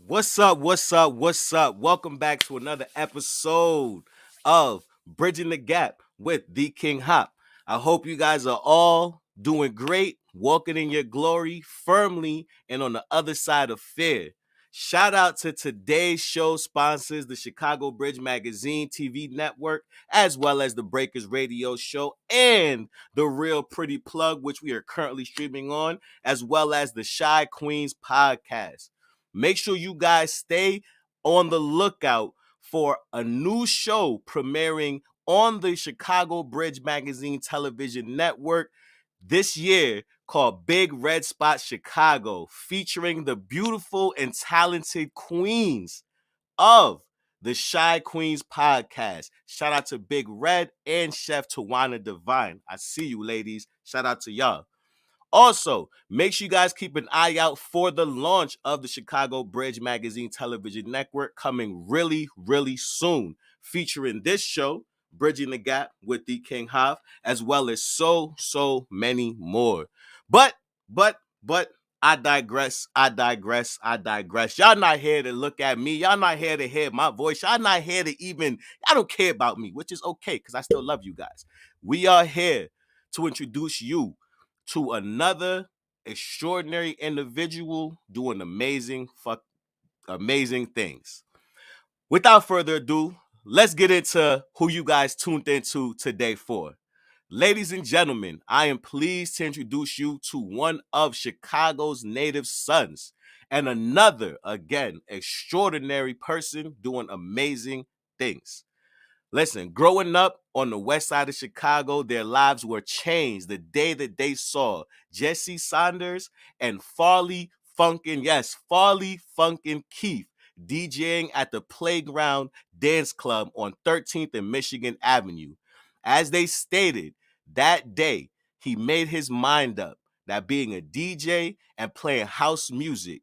What's up? What's up? What's up? Welcome back to another episode of Bridging the Gap with the King Hoff. I hope you guys are all doing great, walking in your glory firmly and on the other side of fear. Shout out to today's show sponsors, the Chicago Bridge Magazine TV network, as well as the Breakers Radio Show and the Real Pretty Plug, which we are currently streaming on, as well as the Shy Queens podcast. Make sure you guys stay on the lookout for a new show premiering on the Chicago Bridge Magazine television network this year called Big Red Spot Chicago, featuring the beautiful and talented queens of the Shy Queens podcast. Shout out to Big Red and Chef Tawana Divine. I see you, ladies. Shout out to y'all. Also, make sure you guys keep an eye out for the launch of the Chicago Bridge Magazine television network coming really, really soon, featuring this show, Bridging the Gap with the King Hoff, as well as so many more. But, but, I digress. Y'all not here to look at me. Y'all not here to hear my voice. Y'all not here to y'all don't care about me, which is okay because I still love you guys. We are here to introduce you to another extraordinary individual doing amazing things. Without further ado, let's get into who you guys tuned into today for. Ladies and gentlemen, I am pleased to introduce you to one of Chicago's native sons and another, again, extraordinary person doing amazing things. Listen, growing up on the west side of Chicago, their lives were changed the day that they saw Jesse Saunders and Farley Funkin' Keith DJing at the Playground Dance Club on 13th and Michigan Avenue. As they stated, that day, he made his mind up that being a DJ and playing house music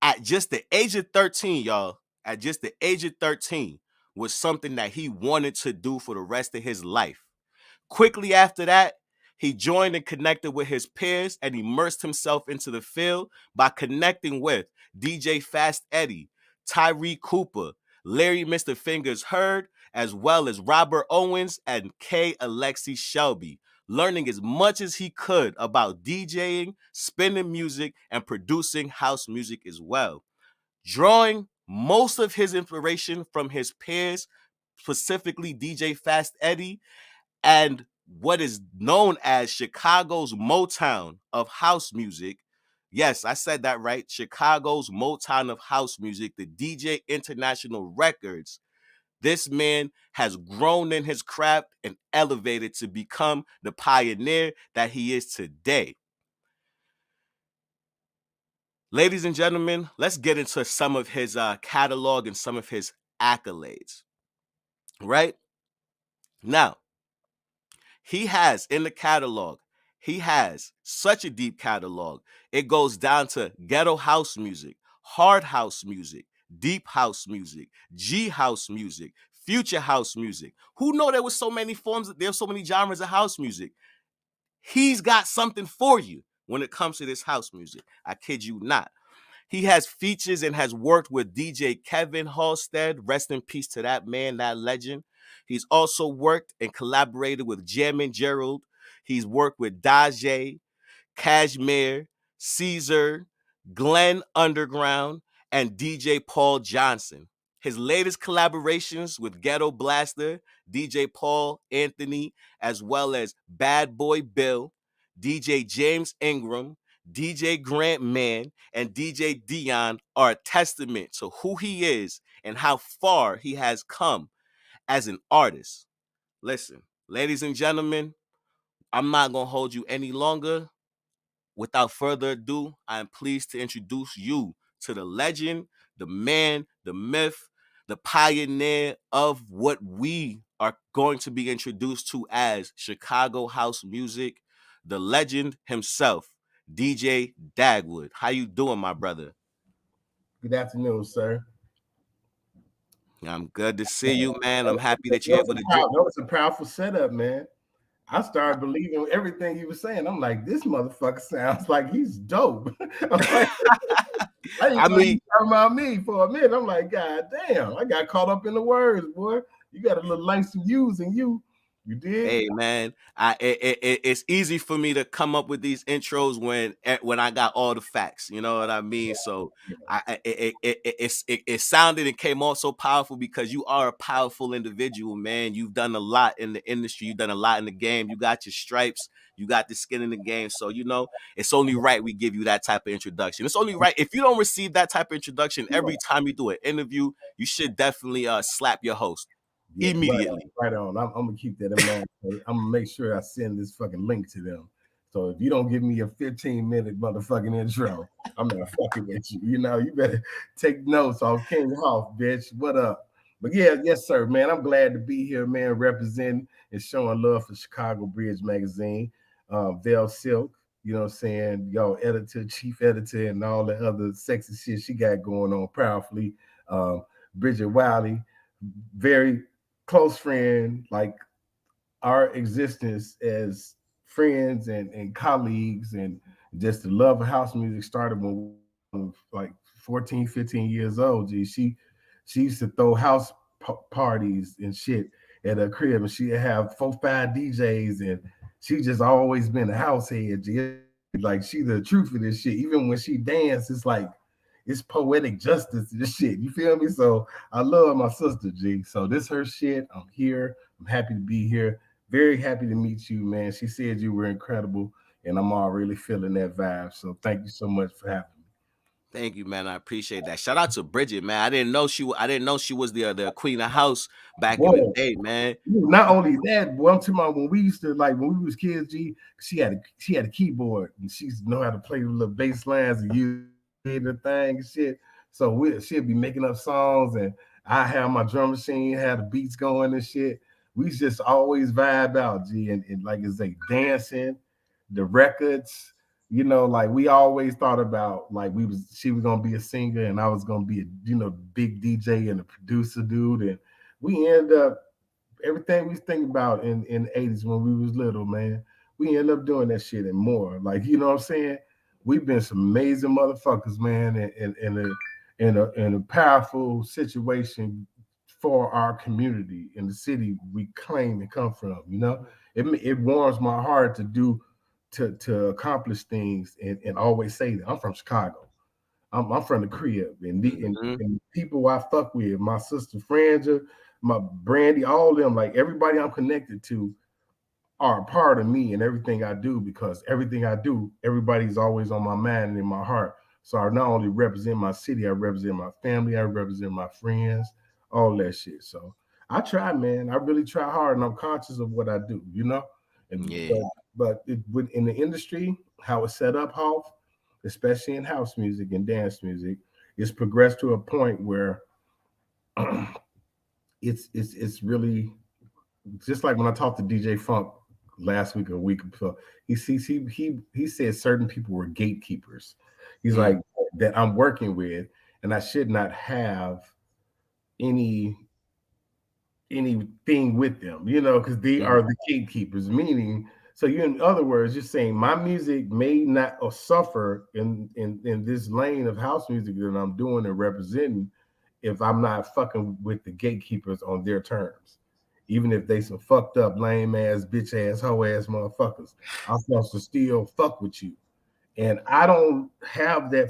at just the age of 13, y'all, at just the age of 13, was something that he wanted to do for the rest of his life. Quickly after that, he joined and connected with his peers and immersed himself into the field by connecting with DJ Fast Eddie, Tyree Cooper, Larry Mr. Fingers Hurd, as well as Robert Owens and K. Alexi Shelby, learning as much as he could about DJing, spinning music, and producing house music as well. Drawing most of his inspiration from his peers, specifically DJ Fast Eddie, and what is known as Chicago's Motown of house music. Yes, I said that right. Chicago's Motown of house music, the DJ International Records. This man has grown in his craft and elevated to become the pioneer that he is today. Ladies and gentlemen, let's get into some of his catalog and some of his accolades. Right? Now, he has in the catalog, he has such a deep catalog. It goes down to ghetto house music, hard house music, deep house music, G house music, future house music. Who know there was so many forms, there's so many genres of house music? He's got something for you when it comes to this house music. I kid you not. He has features and has worked with DJ Kevin Halstead. Rest in peace to that man, that legend. He's also worked and collaborated with Jammin' Gerald. He's worked with Daje, Cashmere, Caesar, Glenn Underground, and DJ Paul Johnson. His latest collaborations with Ghetto Blaster, DJ Paul Anthony, as well as Bad Boy Bill, DJ James Ingram, DJ Grant Mann, and DJ Dion are a testament to who he is and how far he has come as an artist. Listen, ladies and gentlemen, I'm not gonna hold you any longer. Without further ado, I am pleased to introduce you to the legend, the man, the myth, the pioneer of what we are going to be introduced to as Chicago house music, the legend himself, DJ Dagwood. How you doing, my brother? Good afternoon, sir. I'm good to see you, man. I'm happy That that you're able to join. was a powerful setup, man. I started believing everything he was saying. I'm like, this motherfucker sounds like he's dope. I'm like, I didn't I know you mean, talking about me for a minute. I'm like, God damn, I got caught up in the words, boy. You got a little Langston Hughes in you. You did? hey man, it's easy for me to come up with these intros when I got all the facts. You know what I mean? So Yeah. it sounded and came off so powerful because you are a powerful individual, man. You've done a lot in the industry. You've done a lot in the game. You got your stripes. You got the skin in the game. So it's only right we give you that type of introduction. It's only right if you don't receive that type of introduction every time you do an interview, you should definitely slap your host Yeah, right on, immediately. right on. I'm gonna keep that in mind. I'm gonna make sure I send this fucking link to them. So if you don't give me a 15-minute motherfucking intro, I'm not fucking with you. You know, you better take notes off King Hoff, bitch. What up? But yeah, yes, sir, man. I'm glad to be here, man, representing and showing love for Chicago Bridge Magazine, Vel Silk, you know what I'm saying? Yo, editor, chief editor, and all the other sexy shit she got going on powerfully. Bridget Wiley, very close friend, like our existence as friends and colleagues, and just the love of house music started when we were like 14, 15 years old. She used to throw house parties and shit at her crib, and she'd have 4, 5 DJs, and she just always been a house head. G. Like she the truth of this shit. Even when she dance, it's like it's poetic justice to this shit. You feel me? So I love my sister, G. So this her shit. I'm here. I'm happy to be here. Very happy to meet you, man. She said you were incredible, and I'm already feeling that vibe. So thank you so much for having me. Thank you, man. I appreciate that. Shout out to Bridget, man. I didn't know she was the queen of house back in the Boy, day, man. not only that, boy, I'm talking about when we used to like when we was kids, G, she had a keyboard and she used to know how to play the little bass lines and use the thing and shit. So she'd be making up songs, and I have my drum machine, had the beats going and shit. We just always vibe out, G, and like I say, dancing, the records, like we always thought about like she was gonna be a singer and I was gonna be a big DJ and a producer dude, and we end up everything we was thinking about in the 80s when we was little, man. We end up doing that shit and more. Like, you know what I'm saying? We've been some amazing motherfuckers, man, in a powerful situation for our community in the city we claim and come from. It warms my heart to do to accomplish things and always say that I'm from Chicago. I'm from the crib, Mhm. and people I fuck with, my sister Franja, my Brandy, all of them, like everybody I'm connected to, are a part of me and everything I do, because everything I do, everybody's always on my mind and in my heart. So I not only represent my city, I represent my family, I represent my friends, all that shit. So I try, man. I really try hard, and I'm conscious of what I do. And Yeah. in the industry, how it's set up, Hoff, especially in house music and dance music, it's progressed to a point where it's really just like when I talked to DJ Funk last week or a week before. He said certain people were gatekeepers. He's Mm. like that I'm working with, and I should not have any anything with them, because they Mm. are the gatekeepers. Meaning, so you, in other words, you're saying my music may not or suffer in this lane of house music that I'm doing and representing if I'm not fucking with the gatekeepers on their terms. Even if they some fucked up, lame ass, bitch ass, hoe ass motherfuckers, I'm supposed to still fuck with you. And I don't have that.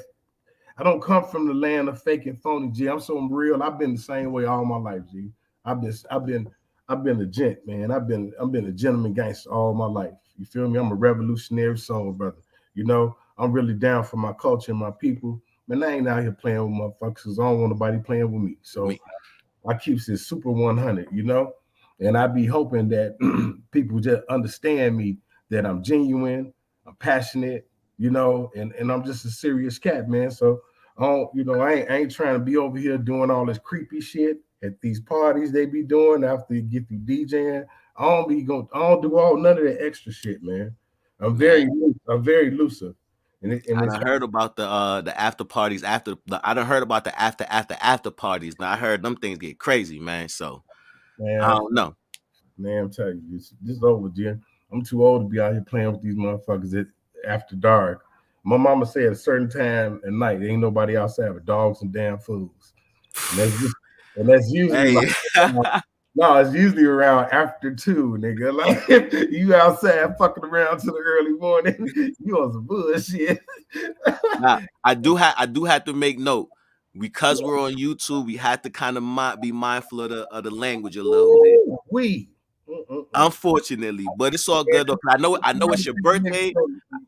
I don't come from the land of fake and phony, G. I'm so real. I've been the same way all my life, G. I've been I've been I've been a gent, man. I've been a gentleman gangster all my life. You feel me? I'm a revolutionary soul, brother. I'm really down for my culture and my people. Man, I ain't out here playing with motherfuckers because I don't want nobody playing with me. So We I keeps it super 100, and I be hoping that people just understand me that I'm genuine, I'm passionate, and I'm just a serious cat, man. So I ain't trying to be over here doing all this creepy shit at these parties they be doing after you get through DJing. I don't do none of that extra shit, man. Man, I'm very lucid. And I it's done heard about the after parties I done heard about the after parties. Now I heard them things get crazy, man. So I man, don't know. man, I'm telling you, this is over, Jim. I'm too old to be out here playing with these motherfuckers after dark. My mama said at a certain time at night, there ain't nobody outside but dogs and damn fools. And that's usually like Hey, no, it's usually around after 2, nigga. Like you outside fucking around till the early morning, you on some bullshit. now I do have to make note because we're on YouTube. We have to kind of be mindful of the language a little bit. Ooh, we. Unfortunately, but it's all good though. 'Cause I know it's your birthday.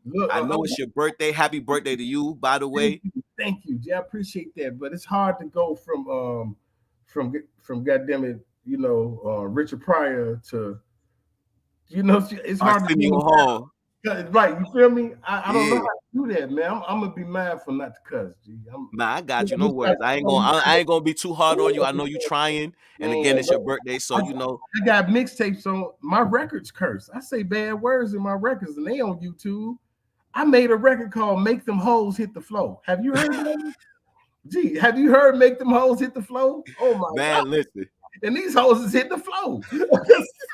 Look, I know it's your birthday. Happy birthday to you, by the way. thank you, Jay. I appreciate that, but it's hard to go from goddamn it, Richard Pryor to it's hard to Arsenio go Hall. right. You feel me? I don't know Yeah. how to do that, man. I'm gonna be mindful not to cuss, G. Nah, I got you. No worries. I ain't gonna be too hard on you. I know you trying. And again, it's your birthday, so you know. I got mixtapes on my records. Curse. I say bad words in my records, and they on YouTube. I made a record called "Make Them Hoes Hit the Flow." Have you heard that? Gee, have you heard "Make Them Hoes Hit the Flow"? Oh my god! Man, listen. And these hoes is hit the flow. And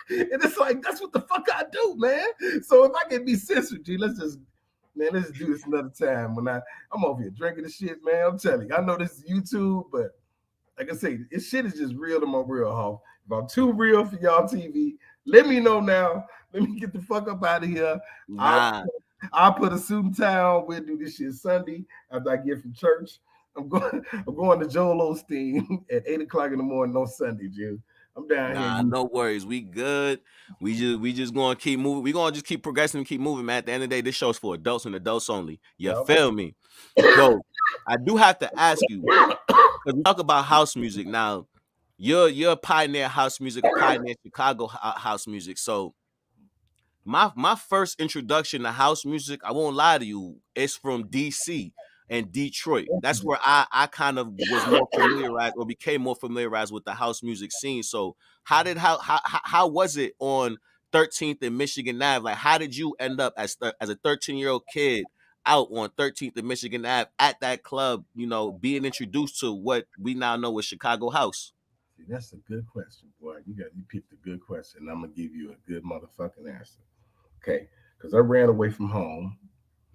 it's like that's what the fuck I do, man. So if I can be censored, G, let's do this another time when I'm over here drinking the shit, man. I'm telling you, I know this is YouTube, but like I say, this shit is just real to my real Hoff. If I'm too real for y'all TV, let me know now. Let me get the fuck up out of here. Nah. I'll put a suit and tie on. We'll do this shit Sunday after I get from church. I'm going to Joel Osteen at 8:00 in the morning on Sunday, Jim. I'm down Nah, here. no worries. We good. We just gonna keep moving. We gonna just keep progressing and keep moving, man. At the end of the day, this show's for adults and adults only. You feel me? So I do have to ask you, because we talk about house music now. You're a pioneer house music, a pioneer Chicago house music. So my first introduction to house music, I won't lie to you, it's from DC and Detroit. That's where I kind of was more familiarized or became more familiarized with the house music scene. So how was it on 13th and Michigan Ave? Like how did you end up as a 13-year-old kid out on 13th and Michigan Ave at that club, being introduced to what we now know as Chicago house? See, that's a good question, boy. You picked a good question. I'm gonna give you a good motherfucking answer. Okay, because I ran away from home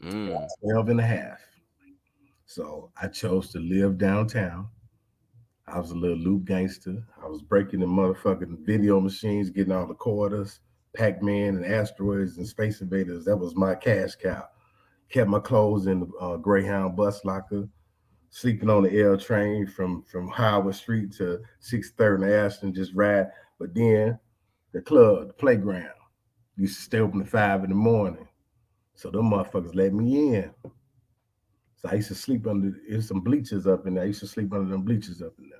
at 12 and a half. So I chose to live downtown. I was a little loop gangster. I was breaking the motherfucking video machines, getting all the quarters, Pac-Man and asteroids and Space Invaders. That was my cash cow. Kept my clothes in the Greyhound bus locker, sleeping on the L train from Howard Street to 6th and Ashton, just ride. But then the club, the playground, used to stay open at 5 in the morning. So them motherfuckers let me in. So I used to sleep there's some bleachers up in there. I used to sleep under them bleachers up in there.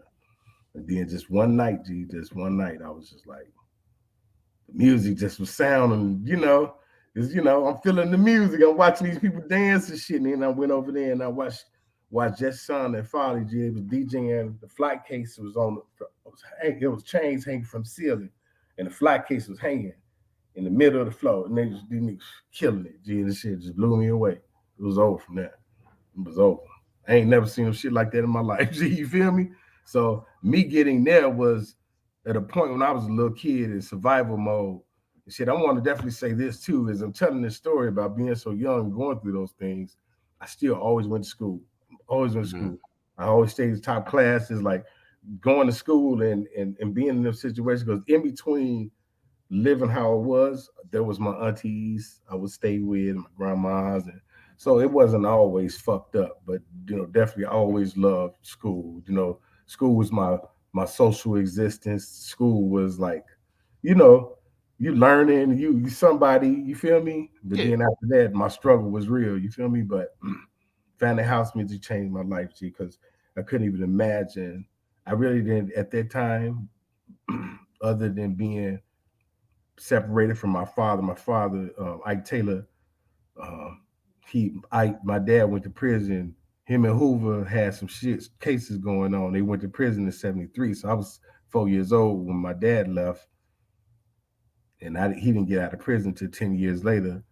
And then just one night, I was just like, the music just was sounding, because I'm feeling the music. I'm watching these people dance and shit. And then I went over there and I watched Just Son and Folly G. It was DJing. The flight case was it was chains hanging from the ceiling, and the flight case was hanging in the middle of the floor. And these niggas killing it. G, and this shit just blew me away. It was over from there. It was over. I ain't never seen no shit like that in my life. G, you feel me? So me getting there was at a point when I was a little kid in survival mode. And shit, I want to definitely say this too, as I'm telling this story about being so young and going through those things, I still always went to school. Always went to school. I always stayed in top classes, like going to school and being in those situations, because in between living how it was, there was my aunties I would stay with, my grandmas, and so it wasn't always fucked up, but definitely I always loved school. School was my social existence. School was like, you learning, you somebody, you feel me? But Yeah. then after that, my struggle was real, you feel me? But family house music changed my life, G, because I couldn't even imagine. I really didn't at that time, other than being separated from my father. My father, Ike Taylor, uh, my dad went to prison. Him and Hoover had some shit cases going on. They went to prison in '73, so I was 4 years old when my dad left, and he didn't get out of prison until 10 years later.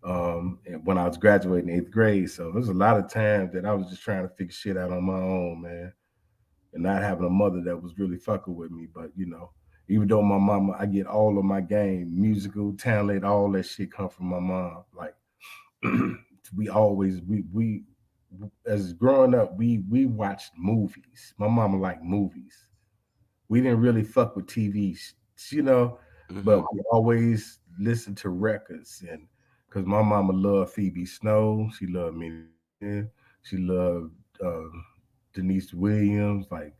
And when I was graduating eighth grade, so there's a lot of times that I was just trying to figure shit out on my own, man, and not having a mother that was really fucking with me. But even though my mama, I get all of my game, musical talent, all that shit come from my mom. Like we always we as growing up, we watched movies. My mama liked movies. We didn't really fuck with TV, you know, but Mm-hmm. we always listened to records. And because my mama loved Phoebe Snow, she loved Minnie, she loved Denise Williams, like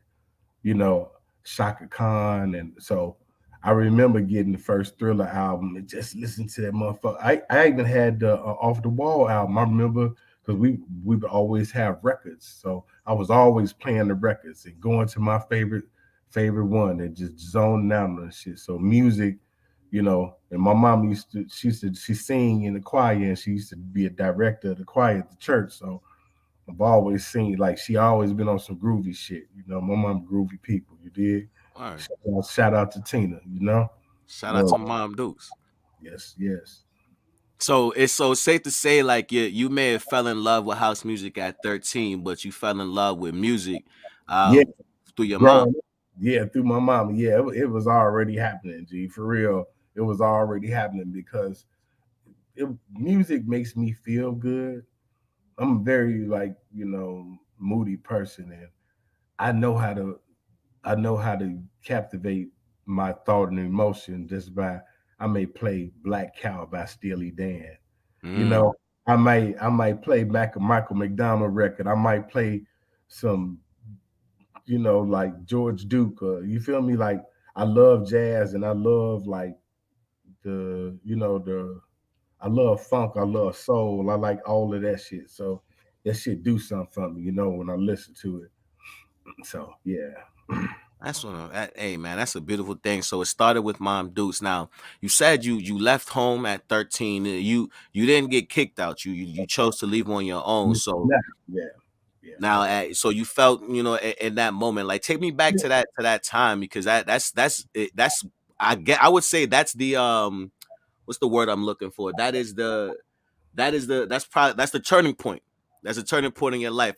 Shaka Khan. And so I remember getting the first Thriller album and just listening to that motherfucker. I even had the Off the Wall album. I remember because we would always have records, so I was always playing the records and going to my favorite one and just zoning out on shit. So music, and my mom she sing in the choir, and she used to be a director of the choir at the church. So I've always seen, like, she always been on some groovy shit. My mom groovy people. You did. All right. Shout out to Tina. Shout out Well, to Mom Dukes. yes, yes, So it's so safe to say, like, you may have fell in love with house music at 13, but you fell in love with music uh yeah. through your mom. Growing up, yeah, through my mom. Yeah, it was already happening. G, for real, it was already happening because music makes me feel good. I'm a very, like, moody person, and I know how to I know how to captivate my thought and emotion just by, I may play Black Cow by Steely Dan. You Mm. know, I might play back a Michael McDonald record. I might play some, like George Duke. You feel me? Like, I love jazz, and I love, like, the I love funk. I love soul. I like all of that shit. So that shit do something for me, when I listen to it. So yeah. That's what hey man, that's a beautiful thing. So it started with Mom Dukes. Now, you said you left home at 13. You didn't get kicked out. You chose to leave on your own. So Yeah, yeah, yeah. now, so you felt, in that moment, like, take me back to that time, because that's I would say that's the what's the word I'm looking for? That's the turning point. That's a turning point in your life.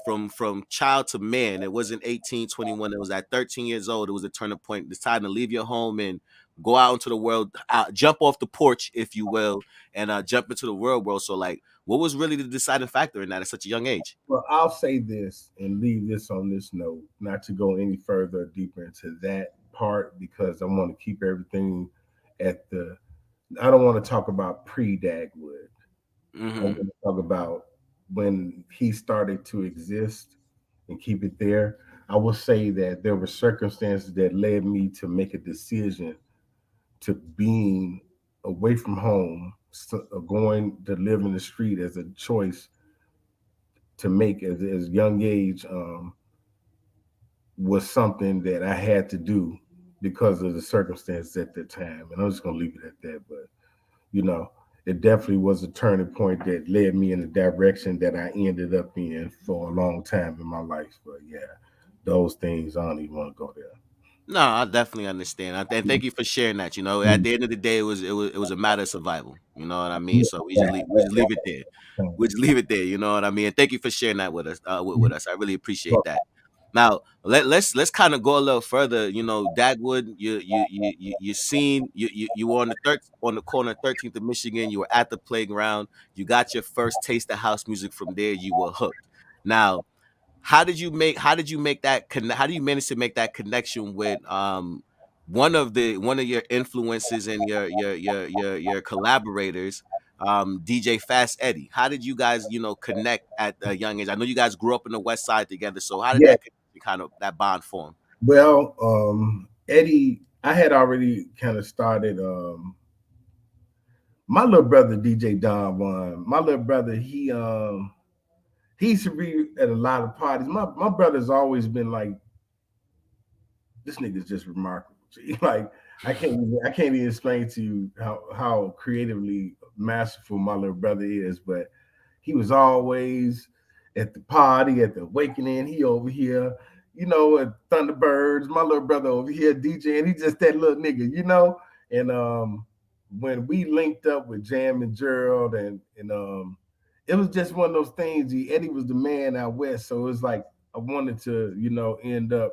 From child to man. It wasn't 18, 21. It was at 13 years old. It was a turning point. Deciding to leave your home and go out into the world, jump off the porch, if you will, and jump into the real world. So, like, what was really the deciding factor in that at such a young age? Well, I'll say this and leave this on this note, not to go any further deeper into that part, because I want to keep everything at the. I don't want to talk about pre-Dagwood. I want Mm-hmm. to talk about when he started to exist and keep it there. I will say that there were circumstances that led me to make a decision to being away from home, going to live in the street as a choice to make as young age, was something that I had to do because of the circumstances at the time. And I'm just gonna leave it at that. But you know, it definitely was a turning point that led me in the direction that I ended up in for a long time in my life. But yeah, those things, I don't even want to go there. No, I definitely understand. And thank you for sharing that. At the end of the day, it was a matter of survival. You know what I mean? Yeah, So we yeah, just leave it there. yeah. We just leave it there. You know what I mean? And thank you for sharing that with us. With us, I really appreciate Well, that. Now, let's kind of go a little further. Dagwood, you seen you were on the corner of 13th of Michigan. You were at the playground. You got your first taste of house music. From there, you were hooked. Now, how did you make that how do you manage to make that connection with one of your influences and your collaborators, DJ Fast Eddie? How did you guys, connect at a young age? I know you guys grew up in the West Side together, so how did yeah. that kind of that bond form? Well, Eddie, I had already kind of started. My little brother, DJ Don Juan. My little brother, he used to be at a lot of parties. My brother's always been like, this nigga's just remarkable. Like, I can't even explain to you how creatively masterful my little brother is, but he was always at the party, at the awakening. He over here, at Thunderbirds. My little brother over here DJing. He just that little nigga, And when we linked up with Jam and Gerald, and it was just one of those things. Eddie was the man out west, so it was like I wanted to, end up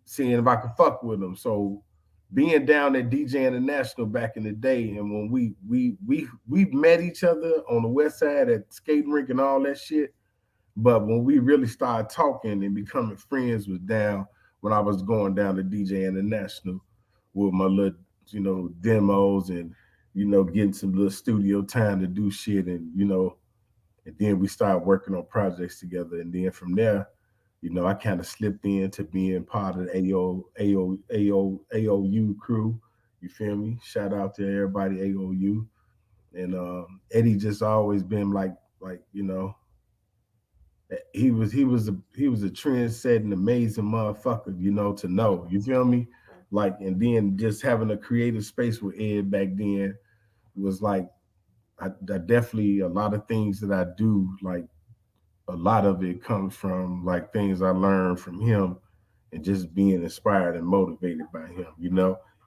seeing if I could fuck with him. So being down at DJ International back in the day, and when we met each other on the west side at skating rink and all that shit. But when we really started talking and becoming friends was down when I was going down to DJ International with my little, demos and getting some little studio time to do shit and then we started working on projects together. And then from there, I kind of slipped into being part of the AOU crew. You feel me? Shout out to everybody AOU. And Eddie just always been like he was a trend setting amazing motherfucker. To know. You feel me? Like and then just having a creative space with Ed back then was like I definitely a lot of things that I do like a lot of it comes from like things I learned from him and just being inspired and motivated by him,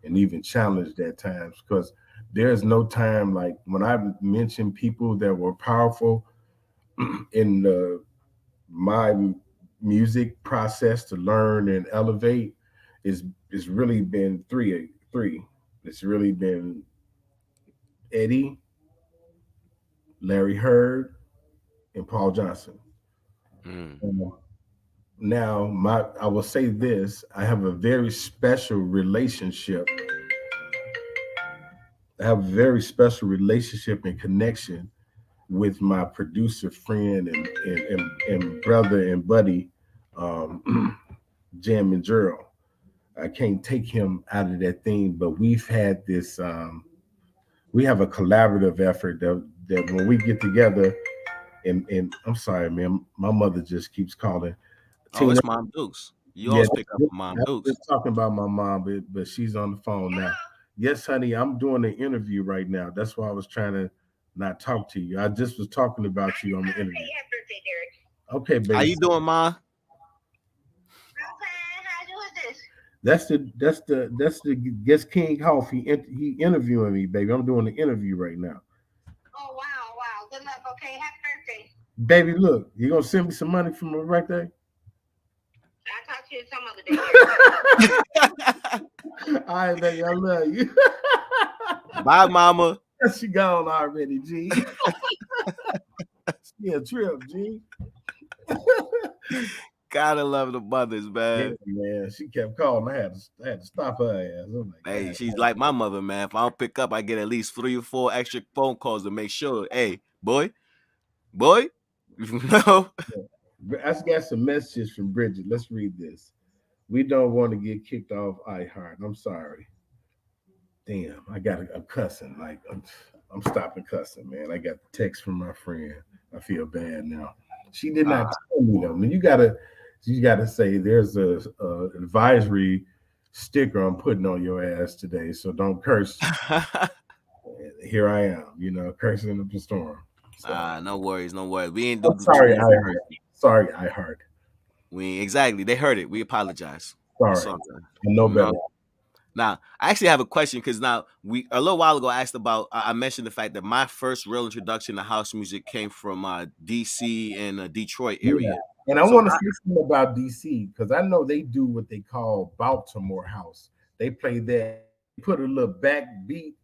and even challenged at times because there's no time like when I mention people that were powerful in my music process to learn and elevate is it's really been three. It's really been Eddie, Larry Heard, and Paul Johnson. Mm. Um, Now, I will say this: I have a very special relationship. I have a very special relationship and connection with my producer friend and brother and buddy, Jam and Gerald. I can't take him out of that thing, but we've had this. We have a collaborative effort that when we get together, and I'm sorry, man, my mother just keeps calling. Oh, Tina, it's Mom Dukes. You yeah, always pick up for Mom I was Dukes. just talking about my mom, but she's on the phone now. Yes, honey, I'm doing an interview right now. That's why I was trying to not talk to you. I just was talking about you on the interview. Okay, How baby. you doing, Ma? That's the guest King Hoff. He interviewing me, baby. I'm doing the interview right now. Oh wow, wow. Good luck. Okay, happy birthday. Baby, look, you gonna send me some money from my birthday? I'll talk to you some other day. All right, baby, I love you. Bye, Mama. She gone already, G. She a trip, G. Gotta love the mothers, Yeah, man. man. She kept calling. I had to stop her ass. I'm like, Hey, God. she's like my mother, man. If I don't pick up, I get at least 3 or 4 extra phone calls to make sure. Hey, boy, no. I just got some messages from Bridget. Let's read this. We don't want to get kicked off iHeart. I'm sorry. Damn, I got a cussing. Like I'm stopping cussing, man. I got the text from my friend. I feel bad now. She did not tell me though. I mean, you gotta say there's a advisory sticker I'm putting on your ass today. So don't curse. Here I am, cursing up the storm. So No worries, no worries. We ain't do I'm the sorry, trolls on iHeart. purpose. Sorry, iHeart. We exactly. They heard it. We apologize. It's Sorry. all I good. know You better. know. Now, I actually have a question because now we a little while ago I asked about. I mentioned the fact that my first real introduction to house music came from DC and Detroit Yeah. area. And I So want to say something about DC because I know they do what they call Baltimore House. They play that, they put a little backbeat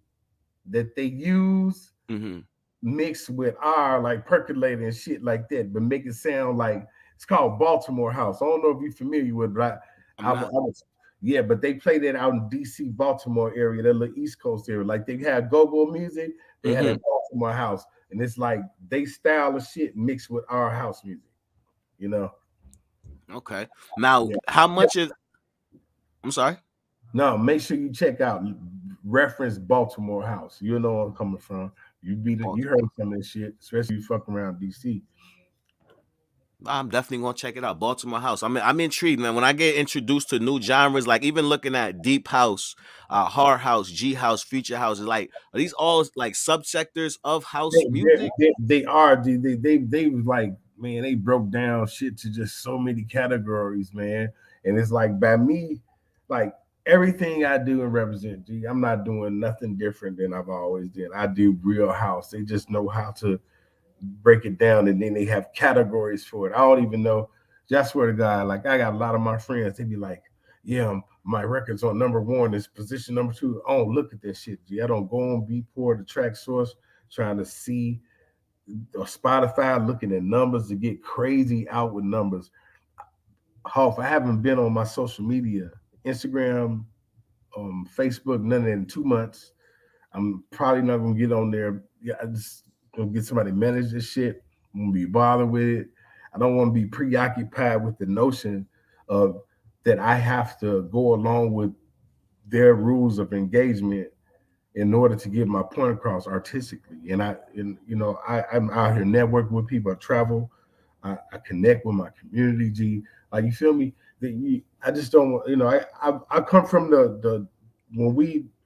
that they use mm-hmm. mixed with R, like percolator and shit like that, but make it sound like it's called Baltimore House. I don't know if you're familiar with it, but I'm not. yeah, but they play that out in DC, Baltimore area, that little East Coast area. Like they had go-go music, they had a Mm-hmm. Baltimore house, and it's like they style of shit mixed with our house music, you know. Okay. Now, Yeah. how much is? I'm sorry. No, make sure you check out reference Baltimore House. You know where I'm coming from. You heard some of this shit, especially you fuck around DC. I'm definitely gonna check it out. Baltimore House. I'm intrigued, man. When I get introduced to new genres, like even looking at deep house, hard house, G house, future house, is like, are these all like subsectors of house music? They are. They was like, man, they broke down shit to just so many categories, man. And it's like by me, like everything I do and represent, G, I'm not doing nothing different than I've always did. I do real house. They just know how to break it down, and then they have categories for it. I don't even know. Just swear to God, like I got a lot of my friends, they be like, yeah, my record's on number one, it's position number two. I don't look at that shit, G. I don't go on Beatport, the track source, trying to see or Spotify looking at numbers to get crazy out with numbers. Hoff, I haven't been on my social media, Instagram, Facebook, none of that in 2 months. I'm probably not gonna get on there. Yeah, I just gonna get somebody to manage this shit. I'm gonna be bothered with it. I don't want to be preoccupied with the notion of that I have to go along with their rules of engagement in order to get my point across artistically. I'm out here networking with people. I travel. I connect with my community. G, like you feel me? I just don't want. I come from the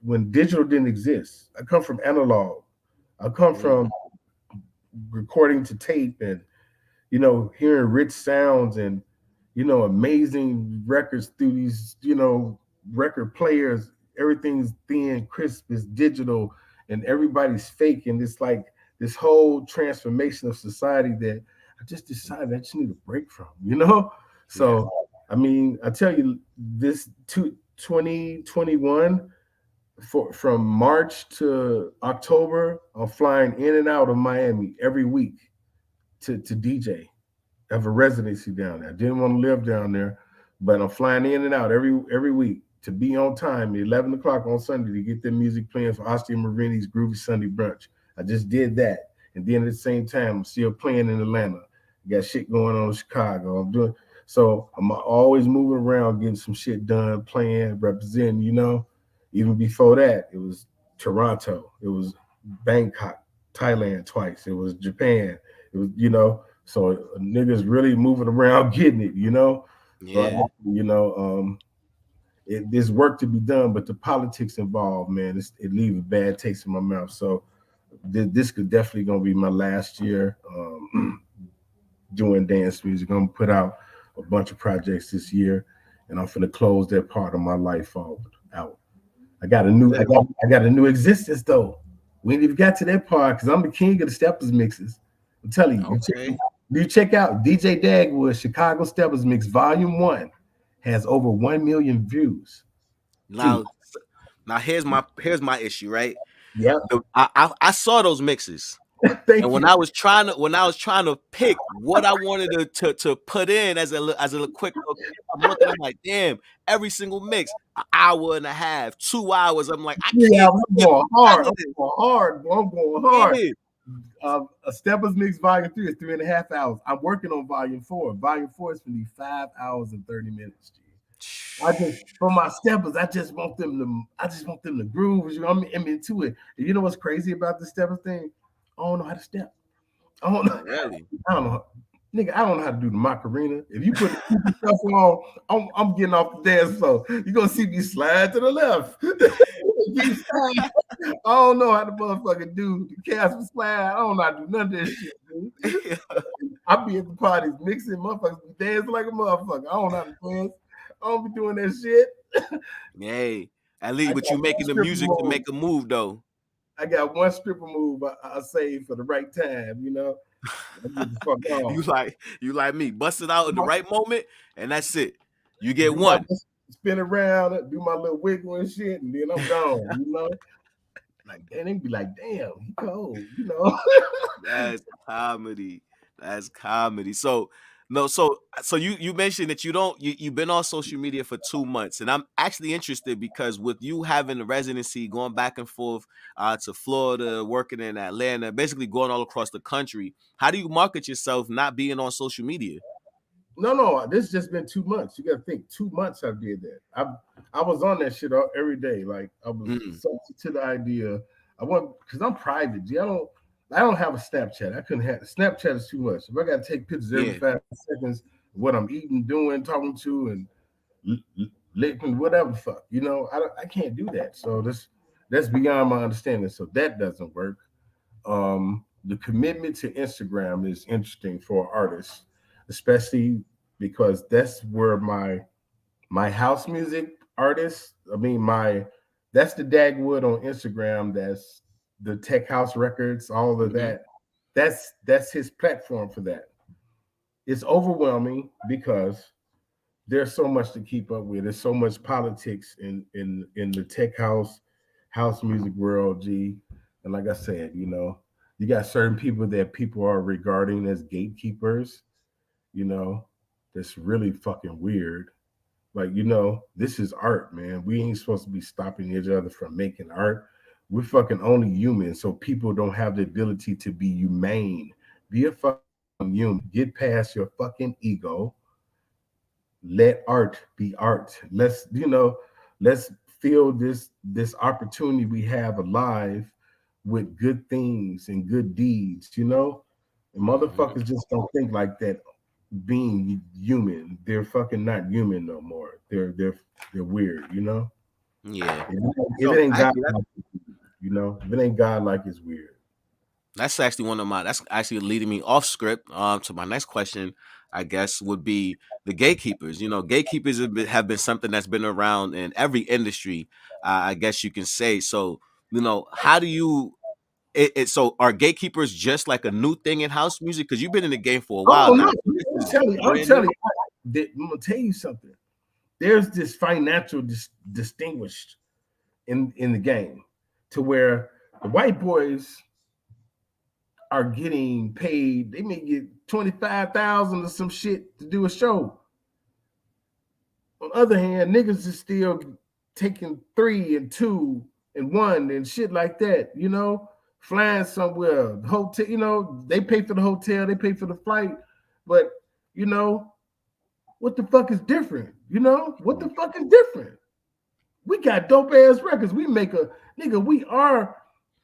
when digital didn't exist. I come from analog. I come from recording to tape and hearing rich sounds and amazing records through these record players. Everything's thin, crisp, it's digital, and everybody's fake. And it's like this whole transformation of society that I just decided I just need a break from. So I mean, I tell you, this 2021 from March to October, I'm flying in and out of Miami every week to DJ. I have a residency down there. I didn't want to live down there, but I'm flying in and out every week to be on time, 11 o'clock on Sunday, to get their music playing for Austin Marini's Groovy Sunday Brunch. I just did that. And then at the same time, I'm still playing in Atlanta. Got shit going on in Chicago. I'm always moving around, getting some shit done, playing, representing. Even before that, it was Toronto, it was Bangkok, Thailand twice, it was Japan, it was. So niggas really moving around getting it. Yeah. But, there's work to be done, but the politics involved, man, it leaves a bad taste in my mouth. So this could definitely gonna be my last year doing dance music. I'm gonna put out a bunch of projects this year, and I'm gonna close that part of my life out. I got a new existence though. We ain't even got to that part because I'm the king of the steppers mixes. I'm telling you. Okay. You check out DJ Dagwood Chicago Steppers Mix Volume 1 has over 1 million views. Now here's my issue, right? Yeah. I saw those mixes. Thank And you. when I was trying to pick what I wanted to put in as a quick look, I'm looking, I'm like, damn, every single mix, an hour and a half, 2 hours. I'm like, I Yeah, can't I'm skip going none hard. of I'm this. going hard. I'm going hard. Yeah. A Steppers Mix Volume 3 is 3.5 hours. I'm working on Volume 4. Volume 4 is going to be 5 hours and 30 minutes. For my steppers, I just want them to groove. I'm into it. And you know what's crazy about the steppers thing? I don't know how to step. I don't know. Really? I don't know. Nigga, I don't know how to do the Macarena. If you put the stuff on, I'm getting off the dance floor. You're gonna see me slide to the left. I don't know how to motherfucking do the Casper slide. I don't know how to do none of this shit, dude. I be at the parties mixing, motherfuckers be dancing like a motherfucker. I don't know how to dance. I don't be doing that shit. Hey, at least, but you making the music to make a move though. I got one stripper move I saved for the right time. I get the fuck on. You like me, bust it out in the right moment, and that's it. You get one. Spin around, do my little wiggle and shit, and then I'm gone. Like, and they be like, damn, he cold. That's comedy. That's comedy. So no, so you mentioned that you've been on social media for 2 months, and I'm actually interested because with you having a residency, going back and forth to Florida, working in Atlanta, basically going all across the country, how do you market yourself not being on social media? No, this just been 2 months. You got to think 2 months I did that. I was on that shit every day. Like I was to the idea. I want because I'm private. I don't I don't have a Snapchat. I couldn't have Snapchat is too much. If I got to take pictures every Yeah. 5 seconds, of what I'm eating, doing, talking to, and licking whatever the fuck, I can't do that. So that's beyond my understanding. So that doesn't work. The commitment to Instagram is interesting for artists, especially because that's where my house music artists. I mean, my that's the Dagwood on Instagram. That's the Tech House Records. All of Hmm. that. That's his platform for that. It's overwhelming because there's so much to keep up with. There's so much politics in the tech house music world, G. And like I said, you got certain people that people are regarding as gatekeepers, you know, that's really fucking weird. Like, this is art, man. We ain't supposed to be stopping each other from making art. We're fucking only human, so people don't have the ability to be humane. Be a fucking human. Get past your fucking ego. Let art be art. Let's feel this opportunity we have alive with good things and good deeds. And Hmm. motherfuckers just don't think like that being human. They're fucking not human no more. They're weird. Yeah. If it So ain't God actually, like, if it ain't God like, it's weird. that's actually one of my that's actually leading me off script to my next question, I guess, would be the gatekeepers. Gatekeepers have been something that's been around in every industry, I guess you can say. So how do you so are gatekeepers just like a new thing in house music, because you've been in the game for a while Oh now, no, so this I'm is telling you, I'm brand telling new? you, I'm gonna tell you something. There's this financial distinguished in the game to where the white boys are getting paid. They may get 25,000 or some shit to do a show. On the other hand, niggas is still taking 3 and 2 and 1 and shit like that. Flying somewhere, hotel. They pay for the hotel, they pay for the flight, but you know what the fuck is different? What the fuck is different? We got dope ass records. We make a nigga. We are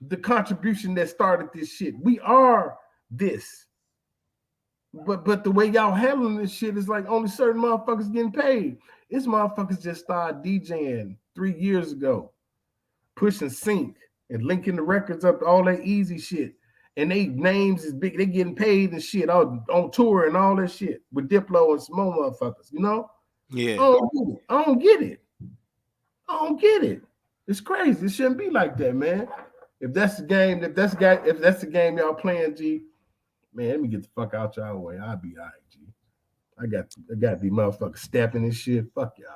the contribution that started this shit. We are this. But the way y'all handling this shit is like only certain motherfuckers getting paid. This motherfuckers just started DJing 3 years ago, pushing sync and linking the records up to all that easy shit. And they names is big. They getting paid and shit on tour and all that shit with Diplo and some more motherfuckers. I Yeah. don't get it. I don't get it. I don't get it. It's crazy. It shouldn't be like that, man. If that's the game y'all playing, G, man, let me get the fuck out y'all way. I'll be all right, G. I got these motherfuckers stepping and shit. Fuck y'all.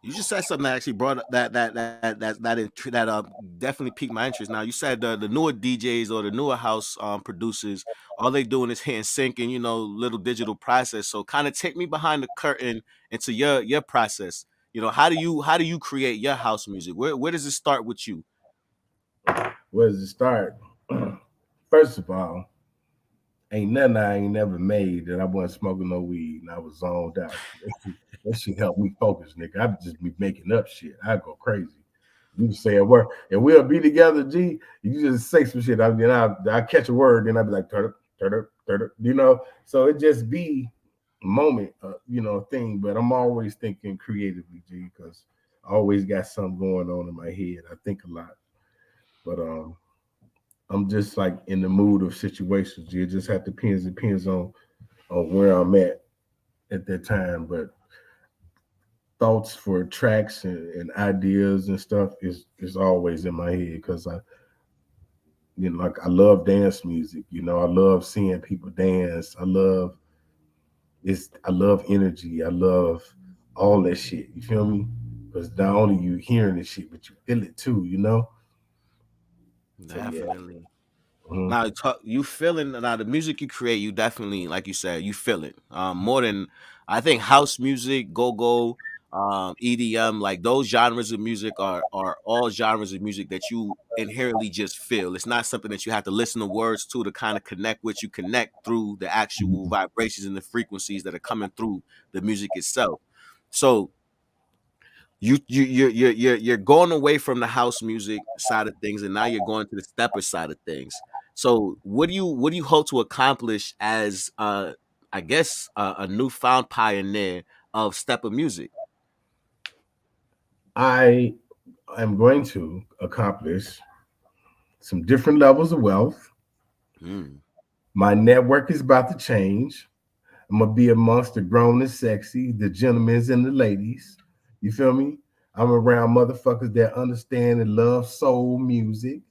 You just said something that actually brought up that definitely piqued my interest. Now you said the newer DJs or the newer house producers, all they doing is hitting sync and little digital process. So kind of take me behind the curtain into your process. How do you create your house music? Where does it start with you? Where does it start? First of all, ain't nothing I ain't never made that I wasn't smoking no weed and I was zoned out. That shit helped me focus, nigga. I just be making up shit. I go crazy. You say a word and we'll be together, G. You just say some shit. I catch a word, then I'll be like, turn up. So it just be a moment, thing. But I'm always thinking creatively, G, because I always got something going on in my head. I think a lot. But I'm just like in the mood of situations. It just have depends on where I'm at that time. But thoughts for tracks and ideas and stuff is always in my head because like I love dance music. I love seeing people dance. I love energy. I love all that shit. You feel me? Because not only you hearing this shit, but you feel it too. So yeah. Definitely. Mhm. Now, you feeling now the music you create, you definitely, like you said, you feel it. More than I think house music, go, EDM, like those genres of music are all genres of music that you inherently just feel. It's not something that you have to listen to words to kind of connect with. You connect through the actual vibrations and the frequencies that are coming through the music itself. So you're going away from the house music side of things, and now you're going to the stepper side of things. So what do you hope to accomplish as I guess a newfound pioneer of stepper music? I am going to accomplish some different levels of wealth. Mm, My network is about to change. I'm gonna be amongst the grown and sexy, the gentlemen's and the ladies. You feel me? I'm around motherfuckers that understand and love soul music.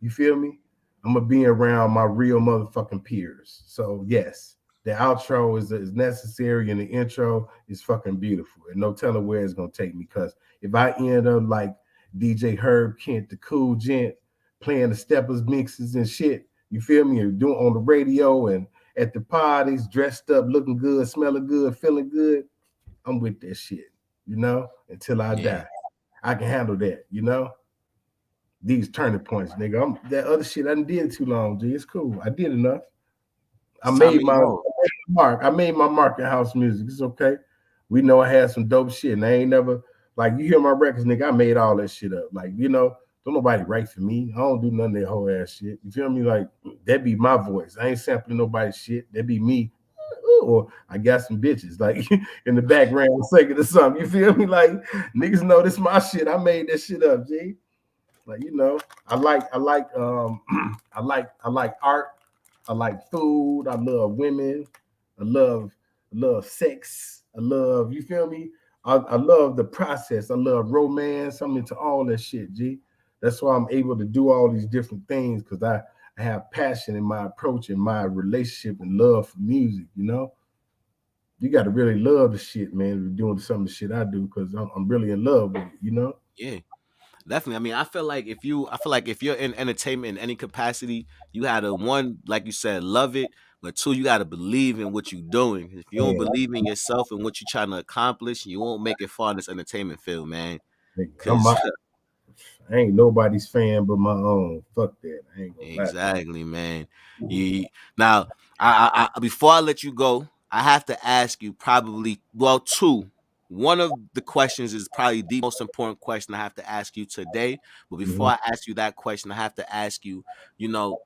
You feel me? I'm gonna be around my real motherfucking peers. So yes, the outro is necessary and the intro is fucking beautiful. And no telling where it's gonna take me. Cause if I end up like DJ Herb Kent, the cool gent, playing the steppers mixes and shit, you feel me? Or doing on the radio and at the parties, dressed up, looking good, smelling good, feeling good, I'm with that shit, until I yeah. die. I can handle that, These turning points, nigga. That other shit I done did too long, G. It's cool. I did enough. I It's time made to my evolve. mark. I made my mark in house music. It's okay. We know I had some dope shit, and I ain't never like you hear my records, nigga. I made all that shit up. Like, don't nobody write for me. I don't do none of that whole ass shit. You feel me? Like that be my voice. I ain't sampling nobody's shit. That be me. Or I got some bitches like in the background singing or something. You feel me? Like niggas know this my shit. I made that shit up, G. Like, I like art. I like food. I love women. I love sex. I love, you feel me? I love the process. I love romance. I'm into all that shit, G. That's why I'm able to do all these different things because I have passion in my approach and my relationship and love for music, You got to really love the shit, man, doing some of the shit I do because I'm really in love with it. Yeah. Definitely. I mean, I feel like if you're in entertainment in any capacity, you gotta one, like you said, love it, but two, you gotta believe in what you're doing. If you don't Man, believe in yourself and what you're trying to accomplish, you won't make it far in this entertainment field, man. I'm Cause I ain't nobody's fan but my own. Fuck that. I ain't gonna lie. exactly, man. You now, I before I let you go, I have to ask you probably well two. One of the questions is probably the most important question I have to ask you today. But before Mhm. I ask you that question, I have to ask you, you know,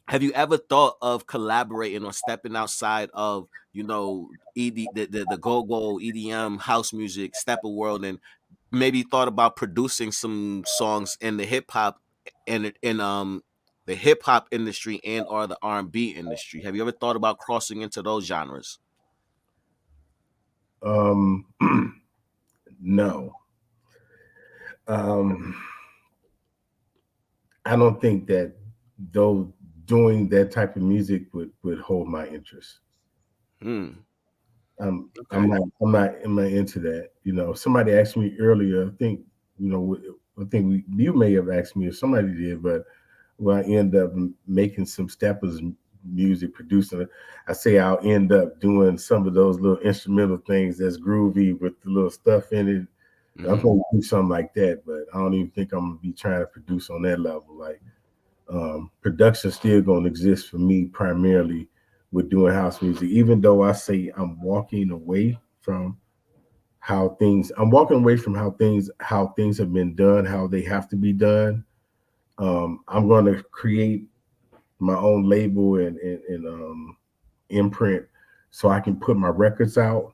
have you ever thought of collaborating or stepping outside of the go EDM house music stepper world and maybe thought about producing some songs in the hip hop and in the hip hop industry and or the R&B industry? Have you ever thought about crossing into those genres? Um, no. Um, I don't think that though doing that type of music would hold my interest. Hmm. I'm Okay. not into that. Somebody asked me earlier. I think you may have asked me, or somebody did, but when I end up making some steppers music, producing it, I say I'll end up doing some of those little instrumental things that's groovy with the little stuff in it. I'm Hmm. gonna do something like that, but I don't even think I'm gonna be trying to produce on that level. Like production still gonna exist for me primarily with doing house music, even though I say I'm walking away from how things have been done, how they have to be done. I'm gonna create my own label and imprint so I can put my records out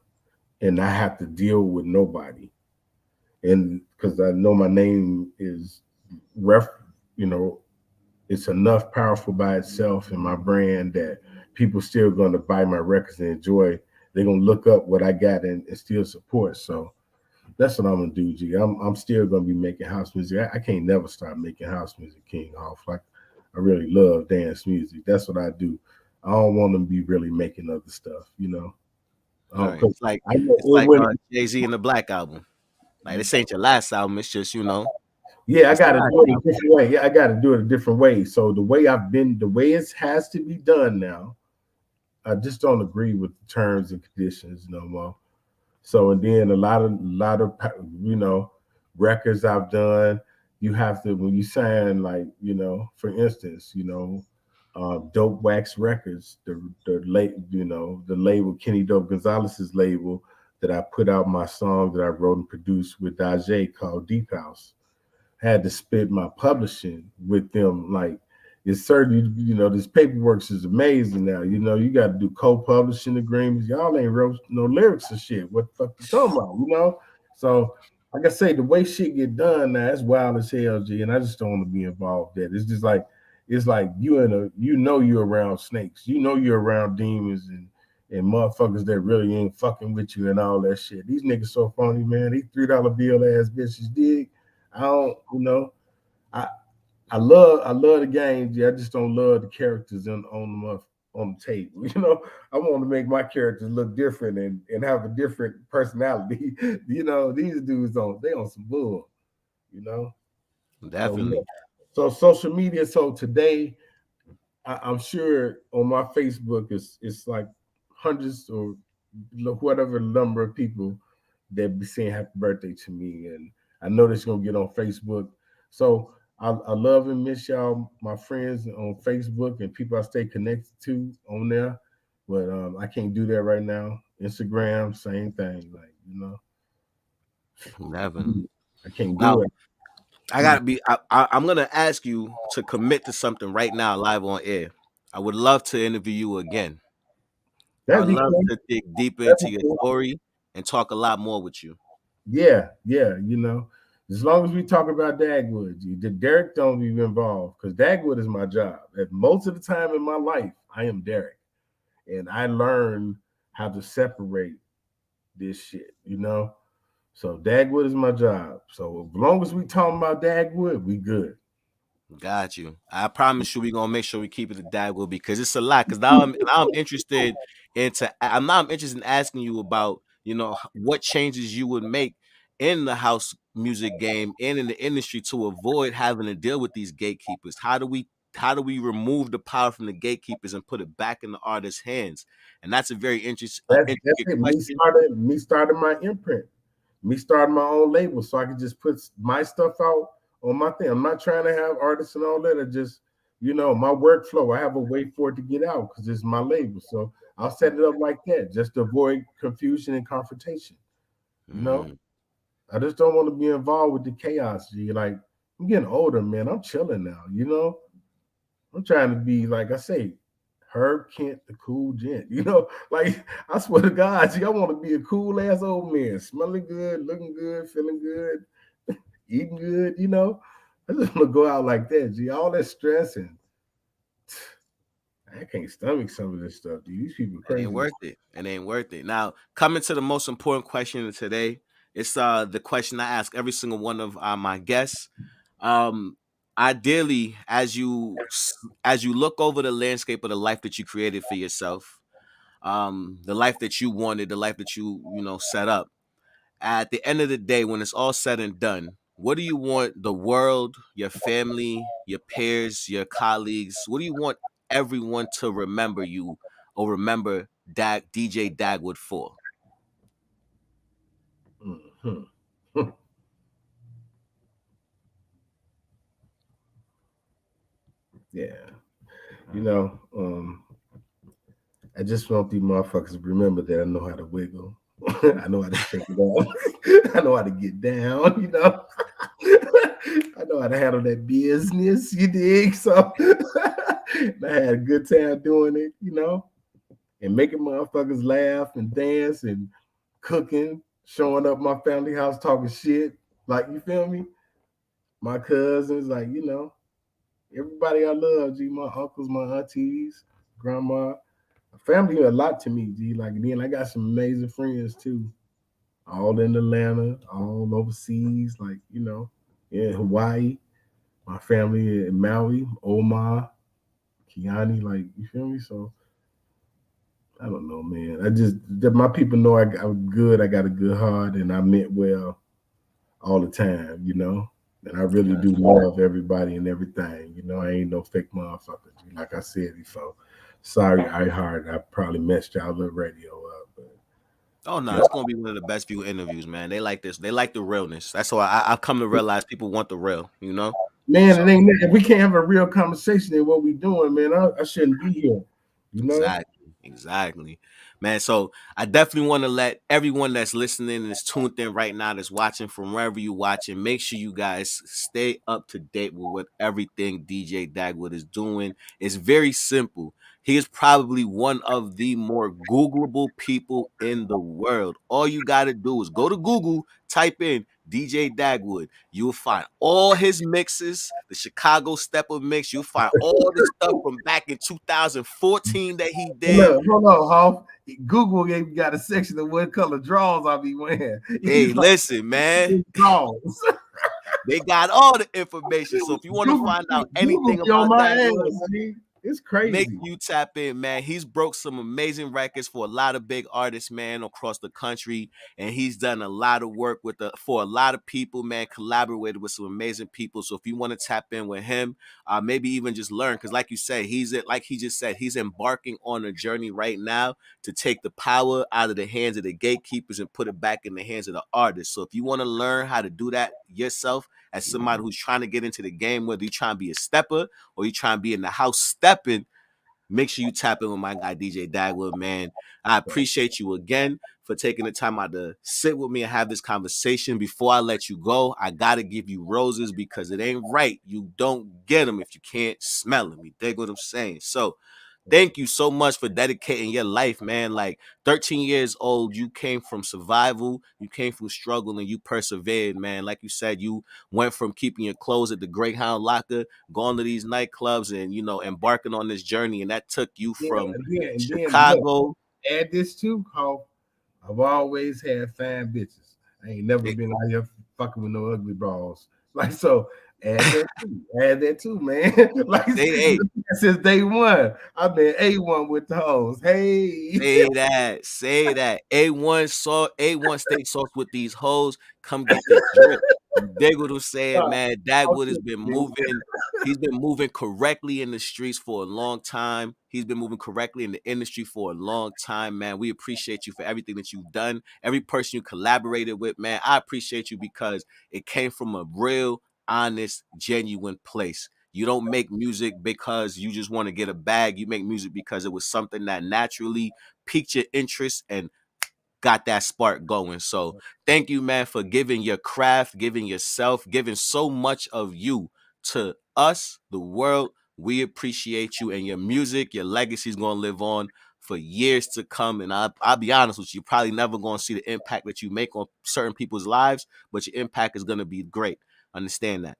and not have to deal with nobody. And because I know my name is ref, you know, it's enough powerful by itself and my brand that people still going to buy my records and enjoy. They're going to look up what I got and still support. So that's what I'm gonna do, G. I'm still gonna be making house music. I can't never stop making house music, King Hoff. Like I really love dance music. That's what I do. I don't want to be really making other stuff. All right. Cause I know It's it like when Jay-Z and the Black Album. Like this ain't your last album, it's just, yeah, I it's the got to last do it a album. different way. Yeah, I got to do it a different way. So the way it has to be done now, I just don't agree with the terms and conditions no more. So and then a lot of records I've done, you have to when you sign like for instance Dope Wax Records, the label Kenny Dope Gonzalez's label that I put out my song that I wrote and produced with Dajay called Deep House. Had to split my publishing with them like it's certain, this paperwork is amazing now. You got to do co-publishing agreements. Y'all ain't wrote no lyrics and shit. What the fuck you talking about? So like I say, the way shit get done now, it's wild as hell, G. And I just don't want to be involved in it. It's just like you're around snakes. You're around demons and motherfuckers that really ain't fucking with you and all that shit. These niggas so funny, man. These $3 bill ass bitches dig. I don't, I love the game. I just don't love the characters on the table. I want to make my characters look different and have a different personality. These dudes they on some bull. Definitely. So social media. So today, I'm sure on my Facebook it's like hundreds or whatever number of people that be saying happy birthday to me, and I know that's gonna get on Facebook. So I love and miss y'all, my friends on Facebook and people I stay connected to on there. But I can't do that right now. Instagram, same thing. Definitely. I can't Now, do it. I gotta be. I'm gonna ask you to commit to something right now, live on air. I would love to interview you again. I That'd would be love cool. to dig deeper That'd into be your cool. story and talk a lot more with you. Yeah. As long as we talk about Dagwood, the Derek don't be involved because Dagwood is my job. At most of the time in my life, I am Derek, and I learned how to separate this shit. So Dagwood is my job. So as long as we talking about Dagwood, we good. Got you. I promise you, we're gonna make sure we keep it a Dagwood because it's a lot. Because now I'm interested I'm interested in asking you about what changes you would make in the house music game and in the industry to avoid having to deal with these gatekeepers. How do we remove the power from the gatekeepers and put it back in the artist's hands? And that's a very That's intricate it. question. Me starting my imprint. Me starting my own label so I can just put my stuff out on my thing. I'm not trying to have artists and all that. I just, my workflow. I have a way for it to get out because it's my label. So I'll set it up like that just to avoid confusion and confrontation. You know, Mm, I just don't want to be involved with the chaos. G. Like I'm getting older, man. I'm chilling now. I'm trying to be like I say, Herb Kent, the cool gent. Like I swear to God, I want to be a cool ass old man, smelling good, looking good, feeling good, eating good. I just want to go out like that. G, all that stress and I can't stomach some of this stuff. Dude. These people it ain't crazy. worth it. It ain't worth it. Now, coming to the most important question of today, it's the question I ask every single one of my guests. Um, Ideally, as you look over the landscape of the life that you created for yourself, the life that you wanted, the life that you set up. At the end of the day, when it's all said and done, what do you want the world, your family, your peers, your colleagues? What do you want everyone to remember you or remember DJ Dagwood for? Mhm. Yeah, you know, um, I just want these motherfuckers to remember that I know how to wiggle. I know how to shake it off. I know how to get down. I know how to handle that business, you dig? So I had a good time doing it, and making motherfuckers laugh and dance and cooking, showing up my family house talking shit. Like, you feel me? My cousins, like, everybody I love, G, my uncles, my aunties, grandma. Family mean a lot to me, G. Like, then I got some amazing friends too, all in Atlanta, all overseas, like, in Hawaii. My family in Maui, Omar, Kiani, like, you feel me? So I don't know, man. My people know I'm good. I got a good heart, and I meant well all the time. And I really do love everybody and everything. I ain't no fake motherfucker. Like I said before. Sorry, I heard I probably messed y'all little radio up, but Oh no, yeah. it's gonna be one of the best view interviews, man. They like this. They like the realness. That's why I've come to realize people want the real. Man, So it ain't if we can't have a real conversation in what we doing, man. I shouldn't be here. You know? exactly. Man, so I definitely want to let everyone that's listening and is tuned in right now, that's watching from wherever you watching, make sure you guys stay up to date with what everything DJ Dagwood is doing. It's very simple. He is probably one of the more Googleable people in the world. All you got to do is go to Google, type in DJ Dagwood. You'll find all his mixes, the Chicago Stepper mix. You'll find all the stuff from back in 2014 that he did. Look, hold on, Hoff. Google even got a section of what color drawers I be wearing. Hey, He's like, listen, man. drawers. They got all the information. So if you want to Google, find out Google anything be on about my Dagwood, ass, G. It's make crazy. you tap in, man. He's broke some amazing records for a lot of big artists, man, across the country, and he's done a lot of work for a lot of people, man. Collaborated with some amazing people. So if you want to tap in with him, maybe even just learn, because like you said, like he just said, he's embarking on a journey right now to take the power out of the hands of the gatekeepers and put it back in the hands of the artists. So if you want to learn how to do that yourself as somebody who's trying to get into the game, whether you trying to be a stepper or you trying to be in the house stepping, make sure you tap in with my guy DJ Dagwood, man. I appreciate you again for taking the time out to sit with me and have this conversation. Before I let you go, I gotta give you roses because it ain't right. You don't get them if you can't smell them. You dig what I'm saying? So thank you so much for dedicating your life, man. Like 13 years old, you came from survival, you came from struggle, and you persevered, man. Like you said, you went from keeping your clothes at the Greyhound locker, going to these nightclubs, and embarking on this journey. And that took you Yeah, from and then look, Chicago. add this too, Hoff. I've always had fine bitches. I ain't never It- been out here fucking with no ugly bras. Like so, add that too, man. Like Hey, since day one, I've been A1 with the hoes. Hey, say that. A1 steak sauce with these hoes. Come get the drip. You dig what I'm saying, man? Dagwood has been moving. He's been moving correctly in the streets for a long time. He's been moving correctly in the industry for a long time, man. We appreciate you for everything that you've done. Every person you collaborated with, man, I appreciate you because it came from a real, honest, genuine place. You don't make music because you just want to get a bag. You make music because it was something that naturally piqued your interest and got that spark going. So thank you, man, for giving your craft, giving yourself, giving so much of you to us, the world. We appreciate you, and your music, your legacy is going to live on for years to come. And I'll be honest with you, you're probably never going to see the impact that you make on certain people's lives, but your impact is going to be great. Understand that.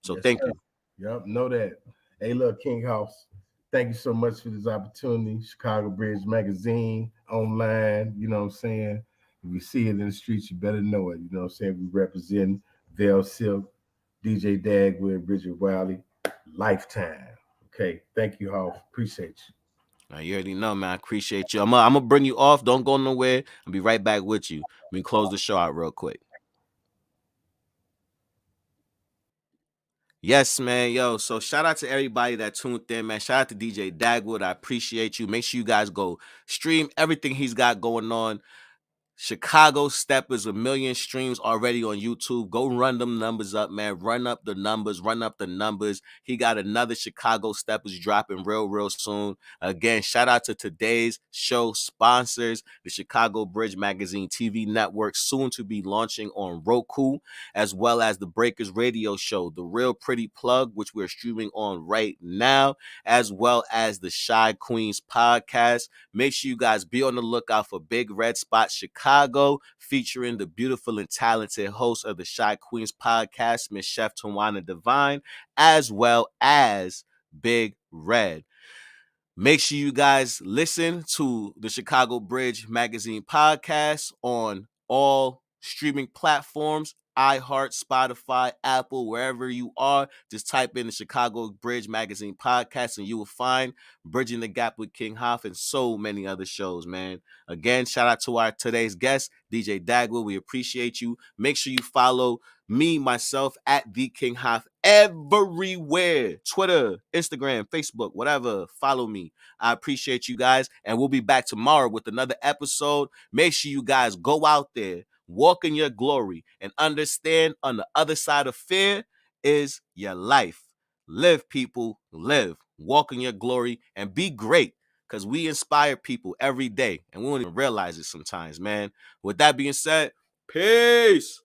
So yes, thank sir. you. Yep, know that. Hey, look, King Hoff. Thank you so much for this opportunity. Chicago Bridge Magazine online. You know what I'm saying? If you see it in the streets, you better know it. You know what I'm saying? We represent Veil Silk, DJ Dagwood, Bridget Wiley, lifetime. Okay. Thank you, Hoff. Appreciate you. Now, you already know, man. I appreciate you. I'm gonna bring you off. Don't go nowhere. I'll be right back with you. Let me close the show out real quick. Yes, man. Yo, so shout out to everybody that tuned in, man. Shout out to DJ Dagwood. I appreciate you. Make sure you guys go stream everything he's got going on. Chicago Steppers, 1 million streams already on YouTube. Go run them numbers up, man. Run up the numbers. Run up the numbers. He got another Chicago Steppers dropping real soon. Again, shout out to today's show sponsors, the Chicago Bridge Magazine TV network, soon to be launching on Roku, as well as the Breakers Radio Show, The Real Pretty Plug, which we're streaming on right now, as well as the Shy Queens podcast. Make sure you guys be on the lookout for Big Red Spot Chicago, featuring the beautiful and talented host of the Shy Queens podcast, Miss Chef Tawana Divine, as well as Big Red. Make sure you guys listen to the Chicago Bridge Magazine podcast on all streaming platforms, iHeart, Spotify, Apple, wherever you are. Just type in the Chicago Bridge Magazine podcast and you will find Bridging the Gap with King Hoff and so many other shows, man. Again, shout out to our today's guest, DJ Dagwood. We appreciate you. Make sure you follow me, myself, at the King Hoff everywhere. Twitter, Instagram, Facebook, whatever. Follow me. I appreciate you guys. And we'll be back tomorrow with another episode. Make sure you guys go out there, walk in your glory, and understand on the other side of fear is your life. Live, people, live. Walk in your glory and be great. because we inspire people every day, and we don't even realize it sometimes, man. With that being said, peace.